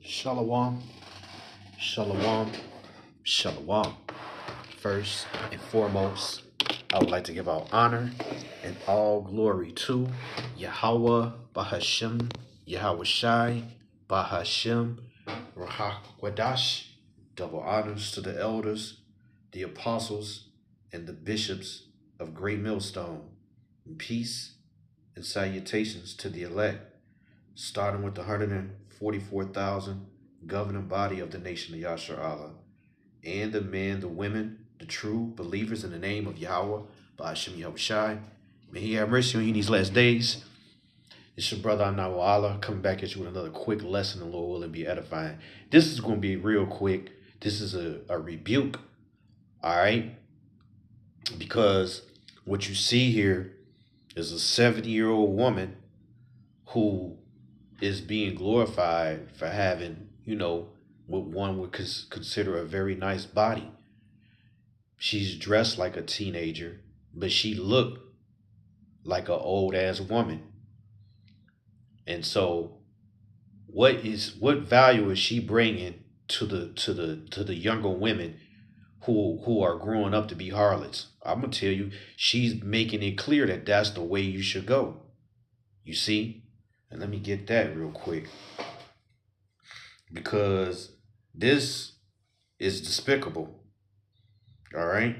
Shalom, shalom, shalom. First and foremost, I would like to give all honor and all glory to Yahweh Bahashem, Yahweh Shai Bahashem, Rahak Wadash. Double honors to the elders, the apostles, and the bishops of Great Millstone. And peace and salutations to the elect, starting with the 144,000 governing body of the nation of Yashar Allah, and the men, the women, the true believers in the name of Yahweh, Ba'ashem Yahweh Shai. May He have mercy on you in these last days. It's your brother Anawa Allah coming back at you with another quick lesson, the Lord will and be edifying. This is going to be real quick. This is a rebuke, all right? Because what you see here is a 70-year-old woman who is being glorified for having, what one would consider a very nice body. She's dressed like a teenager, but she looked like an old ass woman. And so, what value is she bringing to the younger women who are growing up to be harlots? I'm gonna tell you, she's making it clear that that's the way you should go. You see? And let me get that real quick, because this is despicable. All right.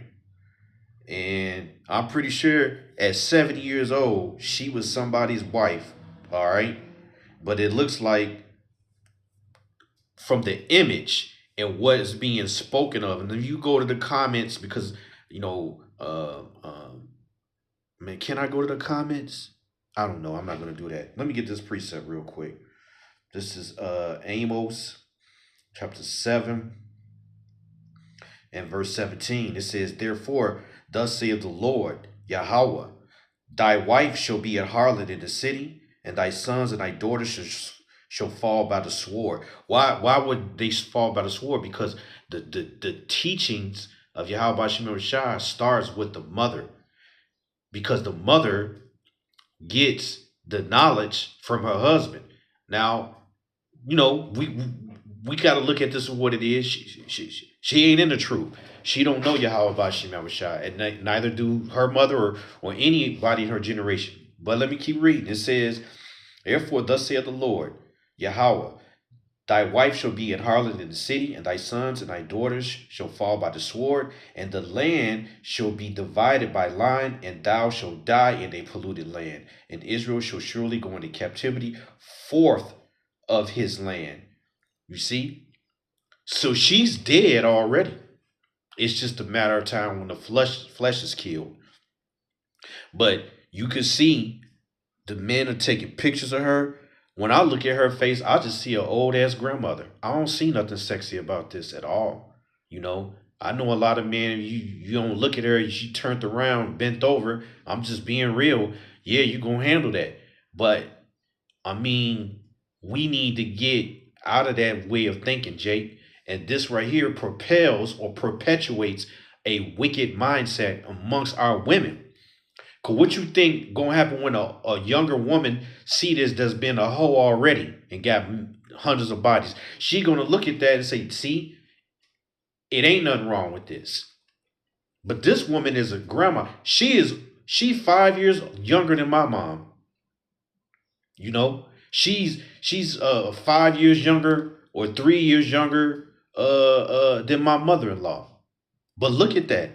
And I'm pretty sure at 70 years old, she was somebody's wife. All right. But it looks like from the image and what is being spoken of, and if you go to the comments, because, man, can I go to the comments? I don't know. I'm not going to do that. Let me get this precept real quick. This is Amos chapter 7 and verse 17. It says, "Therefore, thus saith the Lord, Yahweh, thy wife shall be a harlot in the city, and thy sons and thy daughters shall fall by the sword." Why would they fall by the sword? Because the teachings of Yahweh Shemir Shah starts with the mother, because the mother gets the knowledge from her husband. Now, we got to look at this as what it is. She ain't in the truth. She don't know Yahweh Bashim Shah, and neither do her mother or anybody in her generation. But let me keep reading. It says, "Therefore, thus saith the Lord, Yahweh, thy wife shall be an harlot in the city, and thy sons and thy daughters shall fall by the sword, and the land shall be divided by line, and thou shalt die in a polluted land. And Israel shall surely go into captivity forth of his land." You see? So she's dead already. It's just a matter of time when the flesh is killed. But you can see the men are taking pictures of her. When I look at her face, I just see an old ass grandmother. I don't see nothing sexy about this at all. I know a lot of men, you don't look at her, she turned around, bent over. I'm just being real. Yeah, you gonna handle that. But I mean, we need to get out of that way of thinking, Jake. And this right here propels or perpetuates a wicked mindset amongst our women. Cause what you think gonna happen when a younger woman see this that's been a hoe already and got hundreds of bodies? She gonna look at that and say, "See, it ain't nothing wrong with this." But this woman is a grandma. She 5 years younger than my mom. She's 5 years younger or 3 years younger than my mother-in-law. But look at that.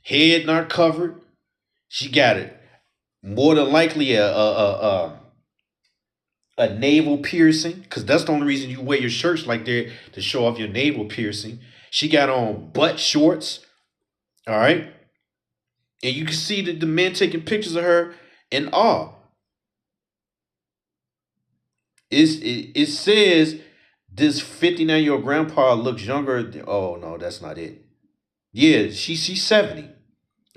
Head not covered. She got it. More than likely a navel piercing, because that's the only reason you wear your shirts like that, to show off your navel piercing. She got on butt shorts. All right. And you can see the men taking pictures of her in awe. It says this 59-year-old grandpa looks younger. Oh no, that's not it. Yeah, she's 70.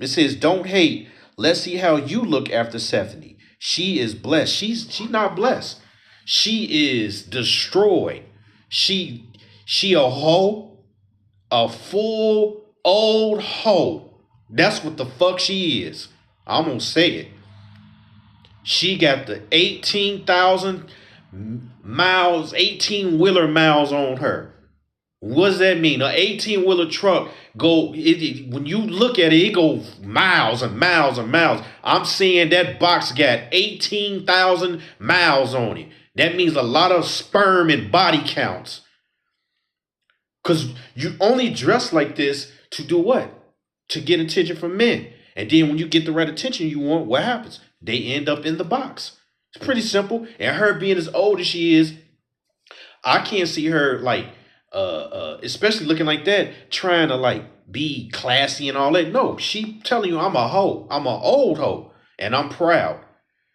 It says, "Don't hate. Let's see how you look after 70. She is blessed." She's not blessed. She is destroyed. She a hoe, a full old hoe. That's what the fuck she is. I'm gonna say it. She got the 18,000 miles, 18-wheeler miles on her. What does that mean? An 18-wheeler truck when you look at it, it goes miles and miles and miles. I'm seeing that box got 18,000 miles on it. That means a lot of sperm and body counts. Because you only dress like this to do what? To get attention from men. And then when you get the right attention you want, what happens? They end up in the box. It's pretty simple. And her being as old as she is, I can't see her like especially looking like that, trying to like be classy and all that. No, she telling you I'm a hoe. I'm an old hoe. And I'm proud.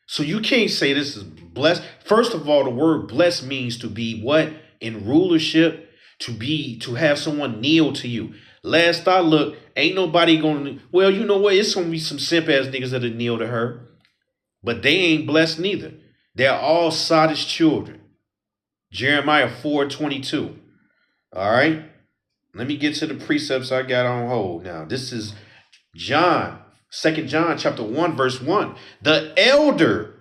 So you can't say this is blessed. First of all, the word blessed means to be what? In rulership, to have someone kneel to you. Last I looked, ain't nobody gonna, well, you know what? It's gonna be some simp ass niggas that'll kneel to her. But they ain't blessed neither. They're all Sodom's children. Jeremiah 4:22. All right. Let me get to the precepts I got on hold now. This is John, 2 John chapter 1, verse 1. The elder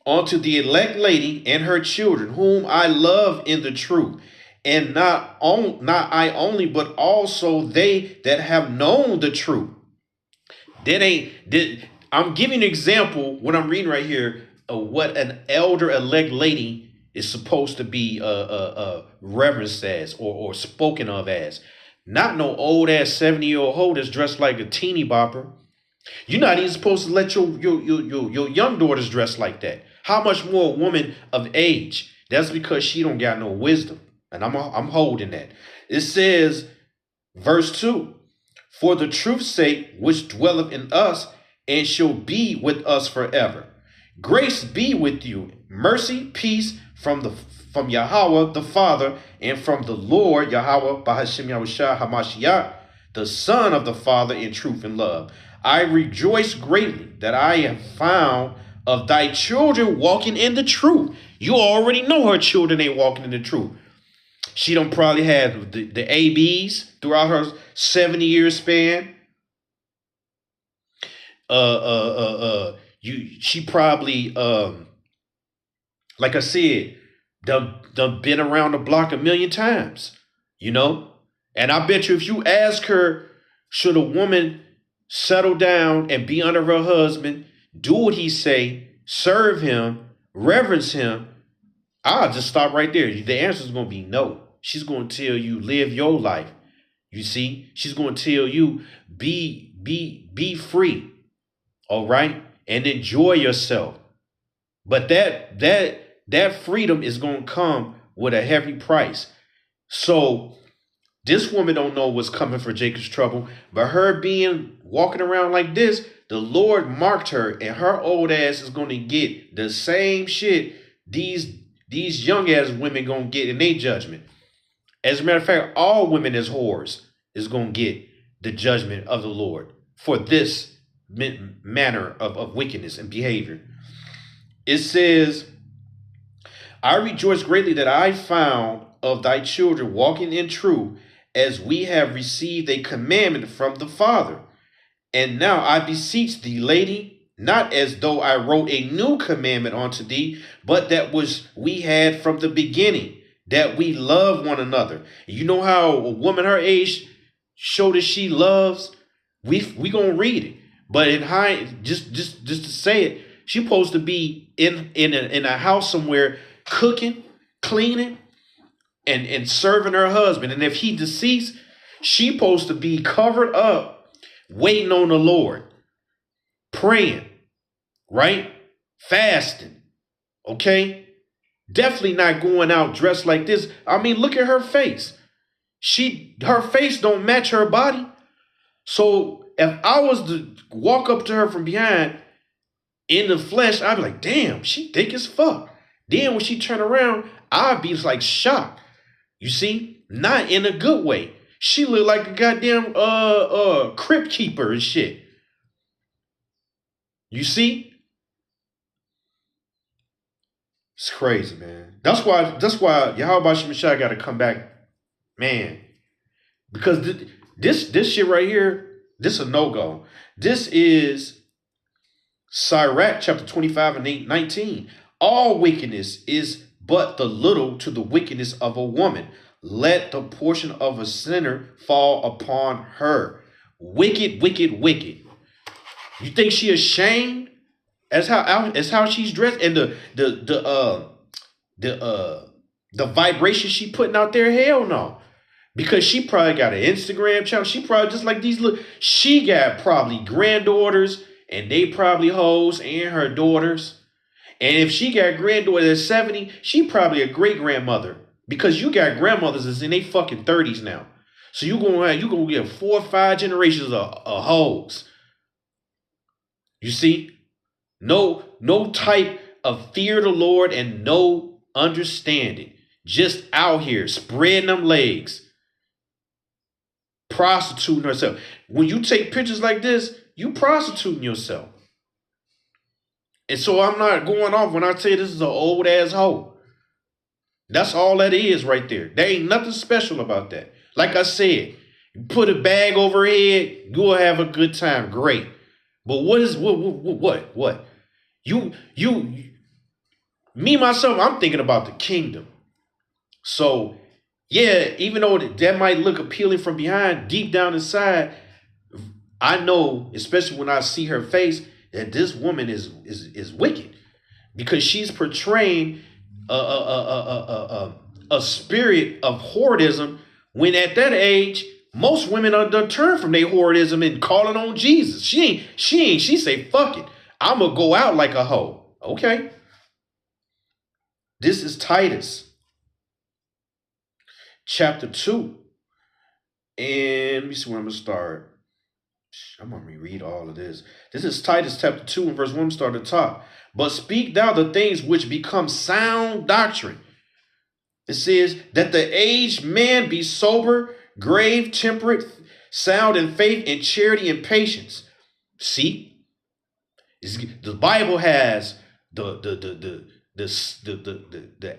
unto the elect lady and her children, whom I love in the truth, and not I only, but also they that have known the truth. I'm giving an example when I'm reading right here of what an elder elect lady is supposed to be reverenced as or spoken of as. Not no old ass 70-year-old hoe that's dressed like a teeny bopper. You're not even supposed to let your young daughters dress like that. How much more a woman of age? That's because she don't got no wisdom. And I'm holding that. It says, verse 2, for the truth's sake which dwelleth in us and shall be with us forever. Grace be with you, mercy, peace from Yahweh the Father and from the Lord Yahweh Bahashim Yahushua Hamashiach, the Son of the Father in truth and love. I rejoice greatly that I have found of thy children walking in the truth. You already know her children ain't walking in the truth. She don't probably have the ABs throughout her 70-year span. She probably like I said, done been around the block a million times, you know? And I bet you if you ask her, should a woman settle down and be under her husband, do what he say, serve him, reverence him, I'll just stop right there. The answer is going to be no. She's going to tell you, live your life. You see, she's going to tell you, be free. All right. And enjoy yourself. But that freedom is going to come with a heavy price. So this woman don't know what's coming for Jacob's trouble, but her being walking around like this, the Lord marked her, and her old ass is going to get the same shit these young ass women going to get in their judgment. As a matter of fact, all women as whores is going to get the judgment of the Lord for this manner of wickedness and behavior. It says, I rejoice greatly that I found of thy children walking in truth, as we have received a commandment from the Father. And now I beseech thee, lady, not as though I wrote a new commandment unto thee, but that was we had from the beginning, that we love one another. You know how a woman her age show that she loves? We gonna read it. But in high, just to say it, she supposed to be in a house somewhere cooking, cleaning, and serving her husband. And if he deceased, she supposed to be covered up, waiting on the Lord, praying, right? Fasting, okay? Definitely not going out dressed like this. I mean, look at her face. Her face don't match her body. So if I was to walk up to her from behind in the flesh, I'd be like, damn, she thick as fuck. Then when she turn around, I'd be like shocked. You see? Not in a good way. She looked like a goddamn crypt keeper and shit. You see? It's crazy, man. That's why Yahweh Shemashah got to come back, man. Because this shit right here, this is a no-go. This is Sirach chapter 25 and 19. All wickedness is but the little to the wickedness of a woman. Let the portion of a sinner fall upon her. Wicked, wicked, wicked. You think she ashamed as how she's dressed and the vibration she putting out there? Hell no. Because she probably got an Instagram channel. She probably just like these little, she got probably granddaughters and they probably hoes and her daughters. And if she got granddaughters at 70, she probably a great grandmother. Because you got grandmothers that's in their fucking 30s now. So you gonna get 4 or 5 generations of hoes. You see? No type of fear of the Lord and no understanding. Just out here spreading them legs. Prostituting herself. When you take pictures like this, you prostituting yourself. And so I'm not going off when I say this is an old ass hoe. That's all that is right there. There ain't nothing special about that. Like I said, you put a bag over her head, you'll have a good time. Great. But what? Me, myself, I'm thinking about the kingdom. So, yeah, even though that might look appealing from behind, deep down inside, I know, especially when I see her face, that this woman is wicked because she's portraying a spirit of whoredism when at that age most women are done turn from their whoredism and calling on Jesus. She say fuck it, I'm gonna go out like a hoe. Okay, this is Titus chapter 2, and let me see where I'm gonna start. I'm gonna reread all of this. This is Titus chapter 2 and verse 1. Start at the top. But speak thou the things which become sound doctrine. It says that the aged man be sober, grave, temperate, sound in faith and charity and patience. See, the Bible has the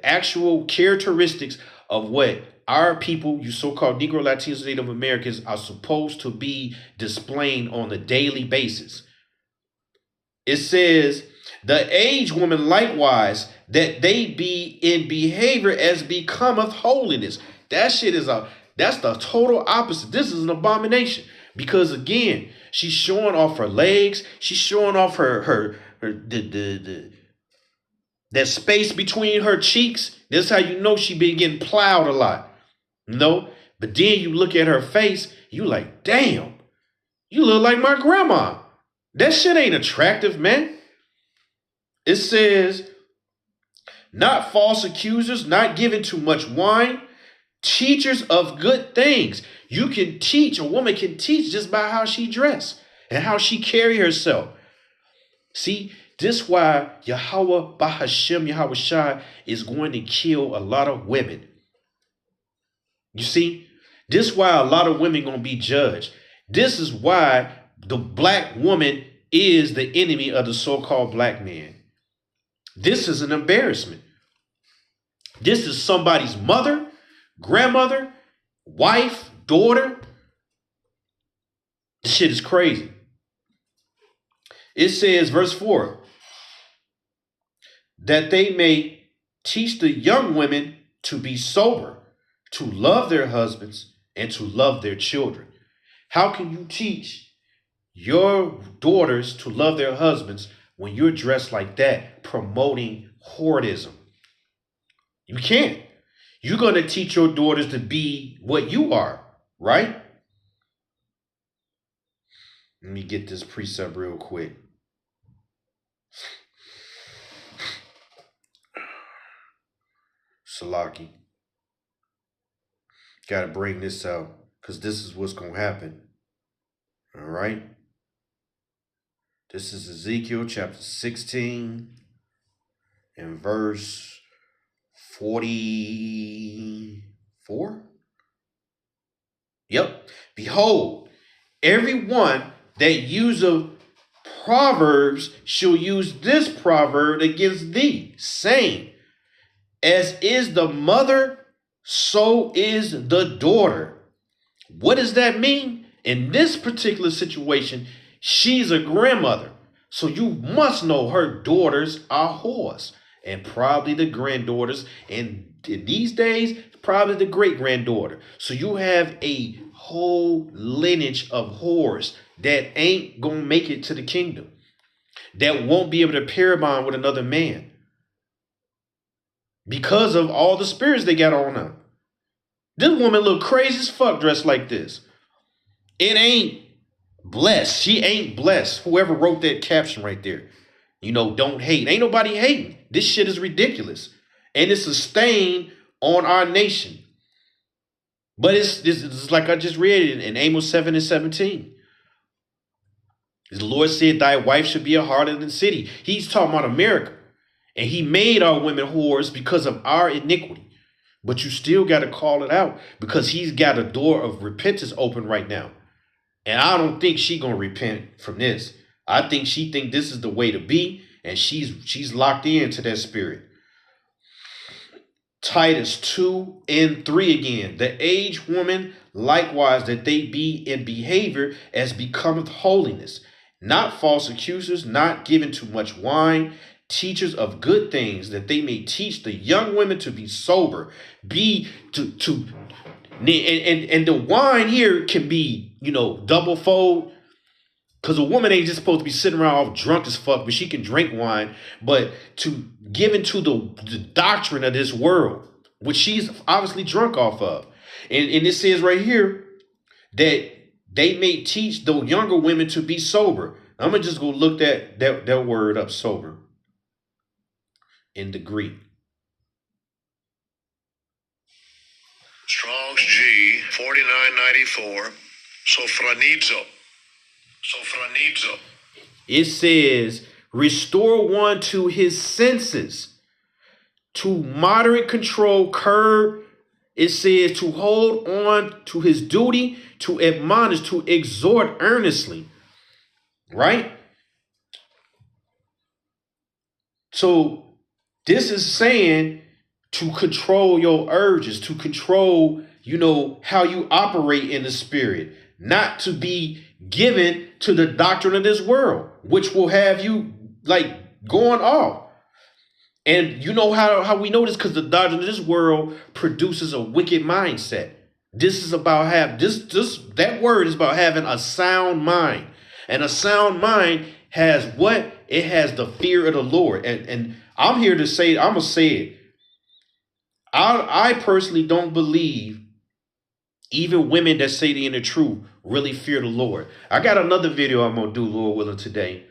actual characteristics of what our people, you so-called Negro, Latinos, Native Americans, are supposed to be displaying on a daily basis. It says, the aged woman likewise, that they be in behavior as becometh holiness. That's the total opposite. This is an abomination. Because again, she's showing off her legs. She's showing off that space between her cheeks. This is how you know she been getting plowed a lot. No, but then you look at her face, you like, damn, you look like my grandma. That shit ain't attractive, man. It says, not false accusers, not giving too much wine, teachers of good things. You can teach, a woman can teach just by how she dress and how she carry herself. See, this why Yahweh Bahashem Yahweh Shai is going to kill a lot of women. You see, this is why a lot of women going to be judged. This is why the black woman is the enemy of the so-called black man. This is an embarrassment. This is somebody's mother, grandmother, wife, daughter. This shit is crazy. It says, verse 4, that they may teach the young women to be sober, to love their husbands, and to love their children. How can you teach your daughters to love their husbands when you're dressed like that, promoting whoredism? You can't. You're going to teach your daughters to be what you are, right? Let me get this precept real quick. Salaki. Got to bring this out because this is what's going to happen. All right. This is Ezekiel chapter 16 and verse 44. Yep. Behold, everyone that useth proverbs shall use this proverb against thee, saying, as is the mother, so is the daughter. What does that mean? In this particular situation, she's a grandmother. So you must know her daughters are whores. and probably the granddaughters, and in these days, probably the great granddaughter. So you have a whole lineage of whores that ain't gonna make it to the kingdom, that won't be able to pair bond with another man because of all the spirits they got on them. This woman look crazy as fuck dressed like this. It ain't blessed. She ain't blessed. Whoever wrote that caption right there. You know, don't hate. Ain't nobody hating. This shit is ridiculous. And it's a stain on our nation. But it's like I just read it in Amos 7 and 17. The Lord said, thy wife should be a harlot in the city. He's talking about America. And he made our women whores because of our iniquity. But you still got to call it out because he's got a door of repentance open right now. And I don't think she's going to repent from this. I think she think this is the way to be. And she's locked into that spirit. Titus 2 and 3 again. The aged woman likewise that they be in behavior as becometh holiness. Not false accusers, not given to much wine, teachers of good things, that they may teach the young women to be sober, and the wine here can be, you know, double fold, because a woman ain't just supposed to be sitting around all drunk as fuck, but she can drink wine, but to give into the doctrine of this world, which she's obviously drunk off of. And it says right here that they may teach the younger women to be sober. I'm going to just go look that word up, sober, in the Greek. Strong's G 4994. Sophronizo. It says, restore one to his senses, to moderate control, curb. It says to hold on to his duty, to admonish, to exhort earnestly. Right? So this is saying to control your urges, to control, you know, how you operate in the spirit, not to be given to the doctrine of this world, which will have you like going off. And you know how we know this, because the doctrine of this world produces a wicked mindset. This is about that word is about having a sound mind. And a sound mind has what? It has the fear of the Lord. And I'm here to say, I'm going to say it. I personally don't believe even women that say they're in the truth really fear the Lord. I got another video I'm going to do, Lord willing, today.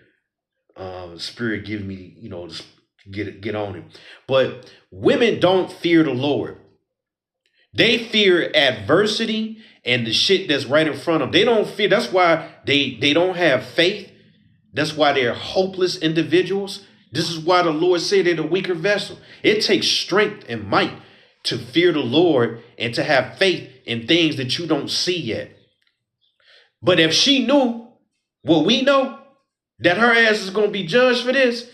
Spirit give me, you know, just get on him. But women don't fear the Lord. They fear adversity and the shit that's right in front of them. They don't fear. That's why they don't have faith. That's why they're hopeless individuals. This is why the Lord said they're the weaker vessel. It takes strength and might to fear the Lord and to have faith in things that you don't see yet. But if she knew what we know, that her ass is going to be judged for this,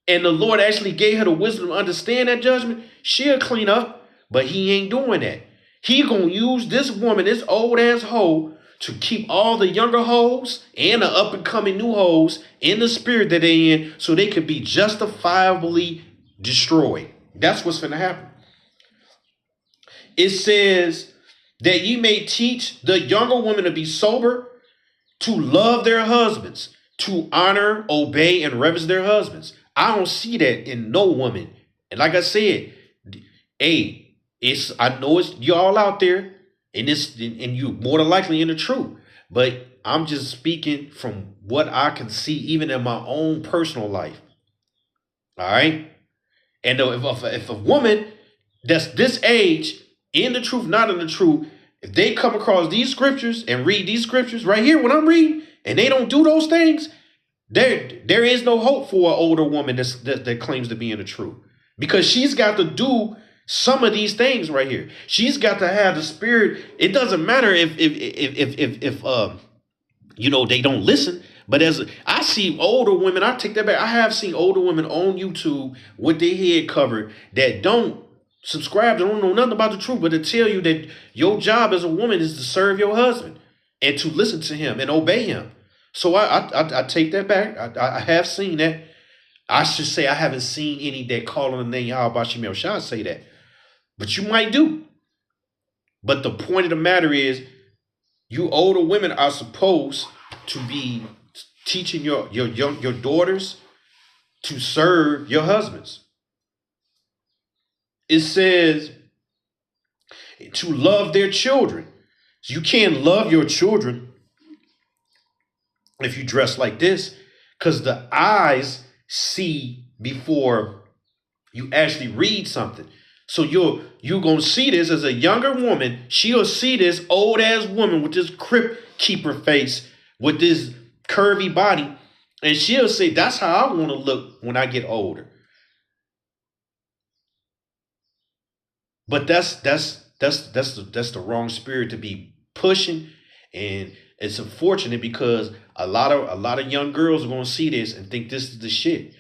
and the Lord actually gave her the wisdom to understand that judgment, she'll clean up. But he ain't doing that. He going to use this woman, this old ass hoe, to keep all the younger hoes and the up and coming new hoes in the spirit that they in, so they could be justifiably destroyed. That's what's going to happen. It says that you may teach the younger women to be sober, to love their husbands, to honor, obey, and reverence their husbands. I don't see that in no woman. And like I said, hey, I know it's y'all out there, and you more than likely in the truth. But I'm just speaking from what I can see, even in my own personal life. All right. And if a woman that's this age, in the truth, not in the truth, if they come across these scriptures and read these scriptures right here, what I'm reading, and they don't do those things, there is no hope for an older woman that claims to be in the truth, because she's got to do some of these things right here. She's got to have the spirit. It doesn't matter if you know, they don't listen. But I see older women, I take that back. I have seen older women on YouTube with their head covered that don't subscribe, they don't know nothing about the truth, but to tell you that your job as a woman is to serve your husband and to listen to him and obey him. So I take that back. I have seen that. I should say I haven't seen any that call on the name Yahweh Shem Yahushua say that. But you might do. But the point of the matter is, you older women are supposed to be teaching your daughters to serve your husbands. It says to love their children. So you can't love your children if you dress like this, because the eyes see before you actually read something. So you're gonna see this as a younger woman. She'll see this old ass woman with this crypt keeper face, with this curvy body, and she'll say, "That's how I want to look when I get older." But that's the wrong spirit to be pushing, and it's unfortunate because a lot of young girls are gonna see this and think this is the shit.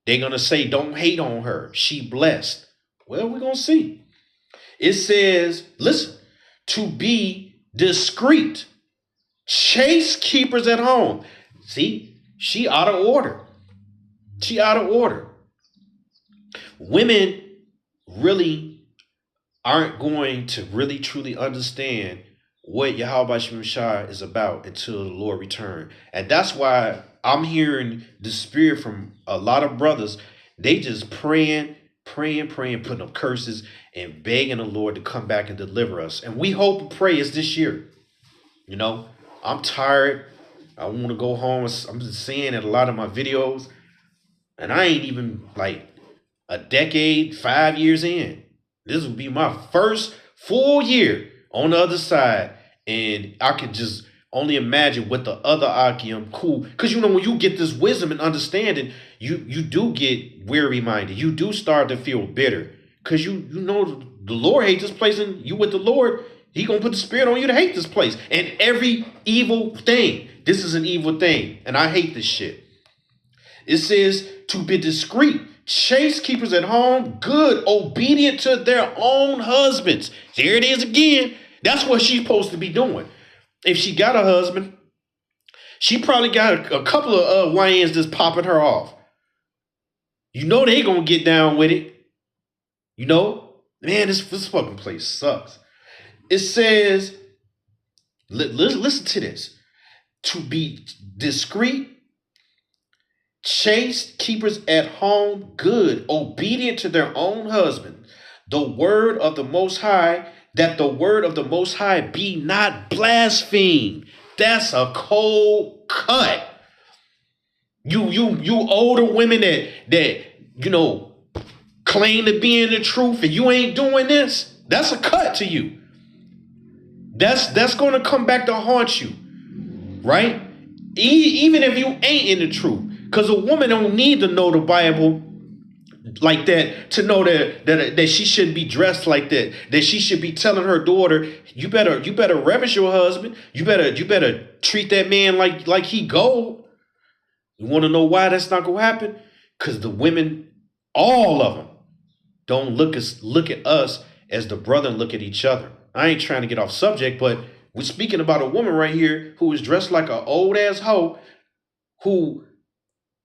They're gonna say, "Don't hate on her. She blessed." Well, we're gonna see. It says, listen, to be discreet, chase keepers at home. See, she out of order. She out of order. Women really aren't going to really truly understand what Yahweh Shem Shai is about until the Lord return. And that's why I'm hearing the spirit from a lot of brothers. They just praying, putting up curses and begging the Lord to come back and deliver us. And we hope and pray it's this year. You know, I'm tired. I want to go home. I'm just seeing it a lot of my videos. And I ain't even like a decade, 5 years in. This will be my first full year on the other side. And I could just only imagine what the other Akim cool. Because you know, when you get this wisdom and understanding, you do get weary minded. You do start to feel bitter. Because you know the Lord hates this place, and you with the Lord, He gonna put the spirit on you to hate this place. And every evil thing. This is an evil thing. And I hate this shit. It says to be discreet. Chase keepers at home, good, obedient to their own husbands. Here it is again. That's what she's supposed to be doing. If she got a husband, she probably got a couple of YNs just popping her off. You know they gonna get down with it. You know, man, this fucking place sucks. It says, listen to this. To be discreet, chaste, keepers at home, good, obedient to their own husband. The word of the Most High, that the word of the Most High be not blasphemed. That's a cold cut. You older women that you know claim to be in the truth, and you ain't doing this. That's a cut to you. That's going to come back to haunt you, right? Even if you ain't in the truth. Because a woman don't need to know the Bible like that to know that she shouldn't be dressed like that. That she should be telling her daughter, you better reverence your husband. You better treat that man like he gold. You want to know why that's not gonna happen? Because the women, all of them, don't look at us as the brother and look at each other. I ain't trying to get off subject, but we're speaking about a woman right here who is dressed like an old ass hoe who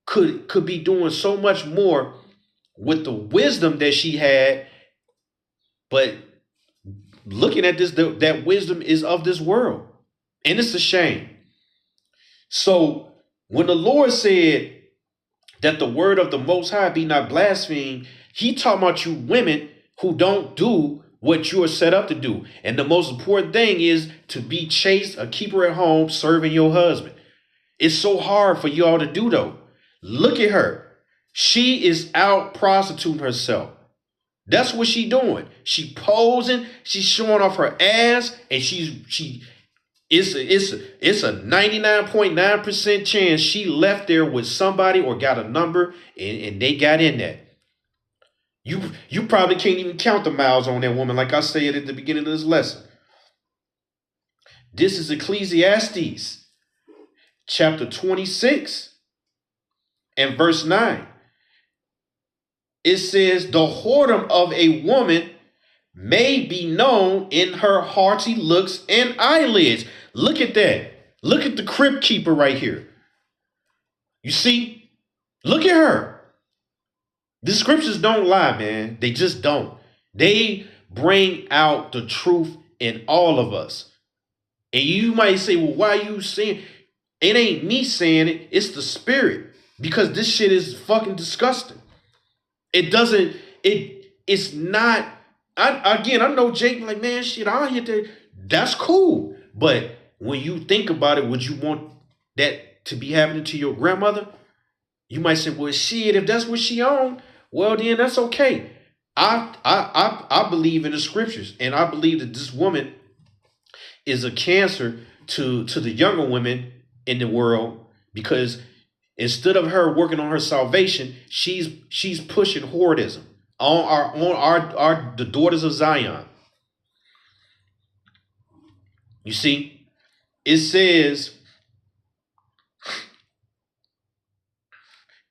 could be doing so much more with the wisdom that she had, but looking at this, that wisdom is of this world, and it's a shame. So when the Lord said that the word of the Most High be not blasphemed, He talking about you women who don't do what you are set up to do. And the most important thing is to be chaste, a keeper at home, serving your husband. It's so hard for y'all to do though. Look at her. She is out prostituting herself. That's what she doing. She posing. She's showing off her ass, and it's a 99.9% chance she left there with somebody or got a number, and they got in there. You probably can't even count the miles on that woman, like I said at the beginning of this lesson. This is Ecclesiastes chapter 26. And verse 9, it says, the whoredom of a woman may be known in her haughty looks and eyelids. Look at that. Look at the crypt keeper right here. You see? Look at her. The scriptures don't lie, man. They just don't. They bring out the truth in all of us. And you might say, well, why are you saying it? Ain't me saying it, it's the spirit. Because this shit is fucking disgusting. It doesn't, it's not, I know Jake like, man, shit, I'll hit that. That's cool. But when you think about it, would you want that to be happening to your grandmother? You might say, well, shit, if that's what she on, well, then that's okay. I believe in the scriptures, and I believe that this woman is a cancer to the younger women in the world, because instead of her working on her salvation, she's pushing hoardism on the daughters of Zion. You see, it says,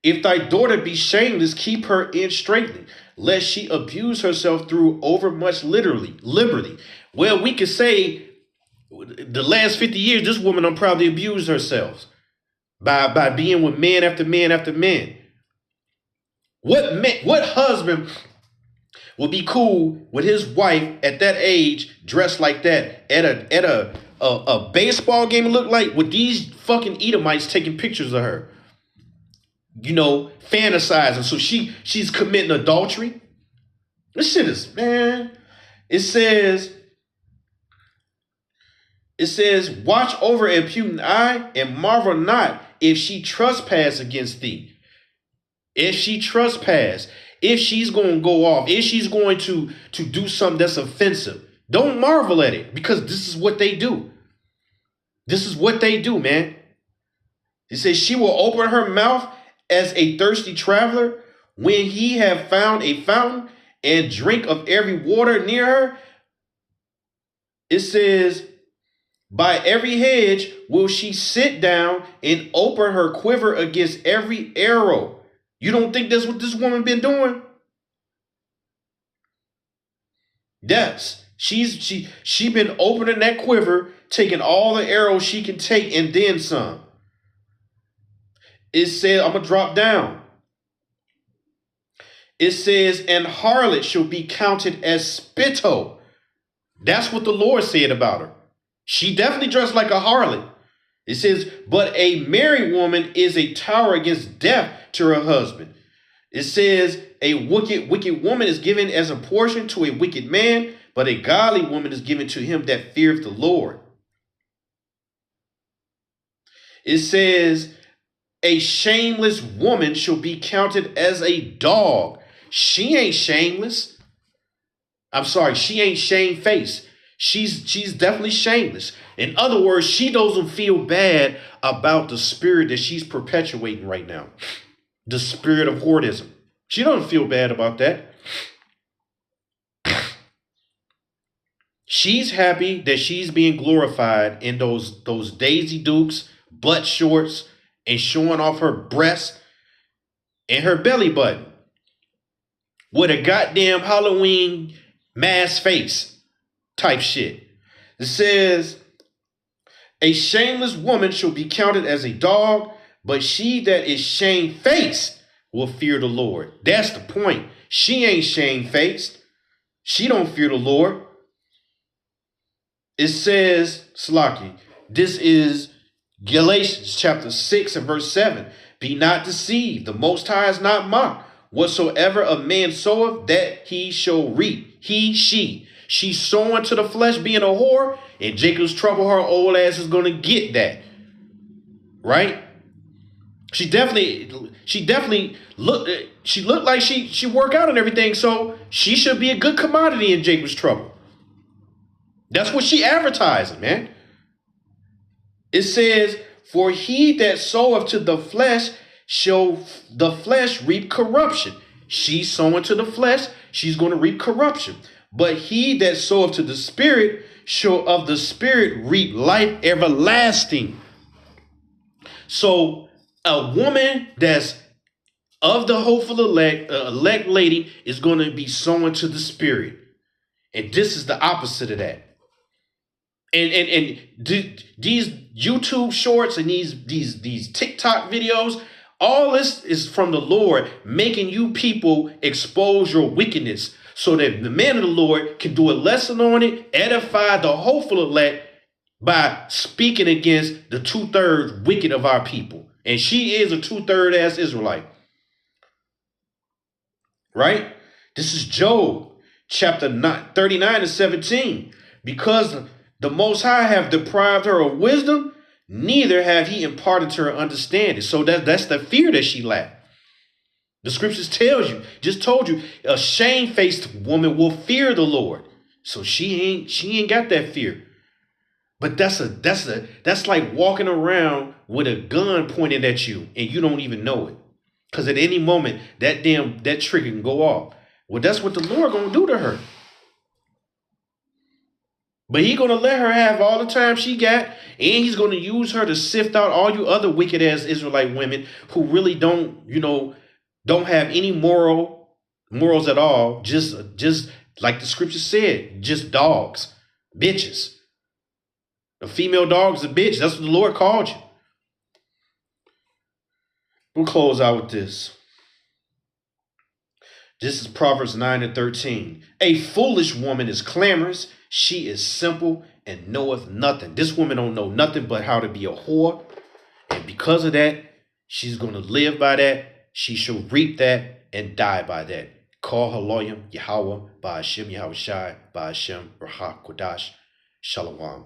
if thy daughter be shameless, keep her in straitly, lest she abuse herself through overmuch liberty. Well, we could say the last 50 years, this woman done probably abused herself by being with man after man after man. What husband would be cool with his wife at that age dressed like that at a baseball game? Look like with these fucking Edomites taking pictures of her, fantasizing. So she's committing adultery. This shit is, man. It says, watch over a puting eye and marvel not if she trespass against thee. If she trespass, if she's going to go off, if she's going to do something that's offensive, don't marvel at it, because this is what they do. This is what they do, man. It says she will open her mouth as a thirsty traveler when he have found a fountain and drink of every water near her. It says, by every hedge will she sit down and open her quiver against every arrow. You don't think that's what this woman been doing? Yes. She been opening that quiver, taking all the arrows she can take and then some. It says, I'm going to drop down. It says, and harlot shall be counted as spittle. That's what the Lord said about her. She definitely dressed like a harlot. It says, but a married woman is a tower against death to her husband. It says, a wicked woman is given as a portion to a wicked man, but a godly woman is given to him that feareth the Lord. It says, a shameless woman shall be counted as a dog. She ain't shameless. I'm sorry, she ain't shamefaced. She's definitely shameless. In other words, she doesn't feel bad about the spirit that she's perpetuating right now. The spirit of hoardism. She doesn't feel bad about that. She's happy that she's being glorified in those Daisy Dukes, butt shorts, and showing off her breasts and her belly button with a goddamn Halloween mask face type shit. It says, a shameless woman shall be counted as a dog, but she that is shamefaced will fear the Lord. That's the point. She ain't shamefaced. She don't fear the Lord. It says, Slaki, this is Galatians chapter 6 and verse 7. Be not deceived. The Most High is not mocked. Whatsoever a man soweth, that he shall reap. He, she. She's sowing to the flesh, being a whore, and Jacob's trouble, her old ass is going to get that. Right? She definitely looked like she work out and everything, so she should be a good commodity in Jacob's trouble. That's what she advertising, man. It says, for he that soweth to the flesh shall the flesh reap corruption. She's sowing to the flesh, she's going to reap corruption. But he that soweth to the spirit shall of the spirit reap life everlasting. So a woman that's of the hopeful elect lady is going to be sowing to the spirit. And this is the opposite of that. And these YouTube shorts and these TikTok videos All this is from the Lord, making you people expose your wickedness so that the man of the Lord can do a lesson on it, edify the hopeful elect by speaking against the 2/3 wicked of our people. And she is a 2/3 ass Israelite, right? This is Job chapter 39 and 17. Because the Most High have deprived her of wisdom, neither have he imparted to her understanding. So that's the fear that she lacked. The scriptures tells you, just told you, a shamefaced woman will fear the Lord. So she ain't got that fear. But that's like walking around with a gun pointed at you and you don't even know it. Because at any moment that trigger can go off. Well, that's what the Lord gonna do to her. But he gonna let her have all the time she got, and he's gonna use her to sift out all you other wicked ass Israelite women who really don't have any morals at all. Just like the scripture said, just dogs, bitches. A female dog is a bitch. That's what the Lord called you. We'll close out with this. This is Proverbs 9 and 13. A foolish woman is clamorous. She is simple and knoweth nothing. This woman don't know nothing but how to be a whore. And because of that, she's going to live by that. She shall reap that and die by that. Call Haloyim Yahweh, Ba'ashem Yahweh Shai, Ba'ashem Rahak Kodash. Shalom.